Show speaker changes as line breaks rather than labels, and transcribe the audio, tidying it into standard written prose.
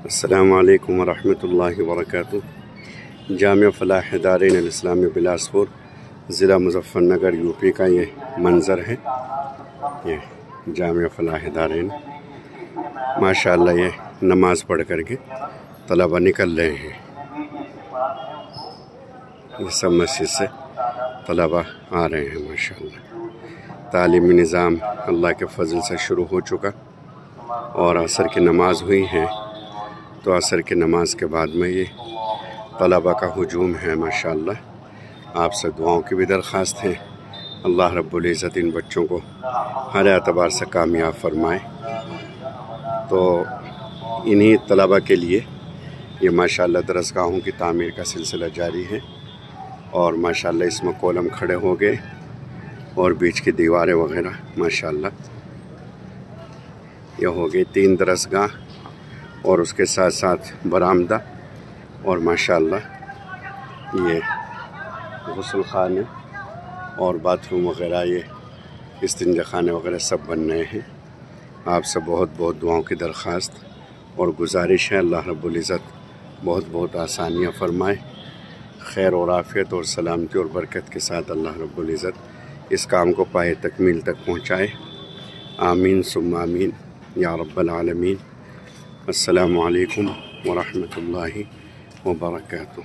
السلام علیکم ورحمۃ اللہ وبرکاتہ۔ جامعہ فلاح دارین الاسلامی بلاسپور ضلع مظفر نگر یو پی کا یہ منظر ہے۔ یہ جامعہ فلاح دارین ماشاءاللہ یہ نماز پڑھ کر کے طلبہ نکل رہے ہیں۔ یہ سب مسجد سے طلبہ آ رہے ہیں ماشاءاللہ۔ تعلیمی نظام اللہ کے فضل سے شروع ہو چکا اور عصر کی نماز ہوئی ہے، تو عصر کی نماز کے بعد میں یہ طلبہ کا ہجوم ہے ماشاءاللہ۔ آپ سے دعاؤں کی بھی درخواست ہے، اللہ رب العزت ان بچوں کو ہر اعتبار سے کامیاب فرمائے۔ تو انہی طلبہ کے لیے یہ ماشاءاللہ درسگاہوں کی تعمیر کا سلسلہ جاری ہے، اور ماشاءاللہ اس میں کولم کھڑے ہو گئے اور بیچ کی دیواریں وغیرہ ماشاءاللہ یہ ہو گئی 3 درسگاہ، اور اس کے ساتھ ساتھ برآمدہ، اور ماشاءاللہ یہ غسل خانے اور باتھ روم وغیرہ، یہ استنجا خانے وغیرہ سب بن رہے ہیں۔ آپ سے بہت بہت دعاؤں کی درخواست اور گزارش ہے، اللہ رب العزت بہت بہت آسانیاں فرمائے، خیر اور عافیت اور سلامتی اور برکت کے ساتھ اللہ رب العزت اس کام کو پائے تکمیل تک پہنچائے۔ آمین ثم آمین یا رب العالمین۔ السلام علیکم ورحمۃ اللہ وبرکاتہ۔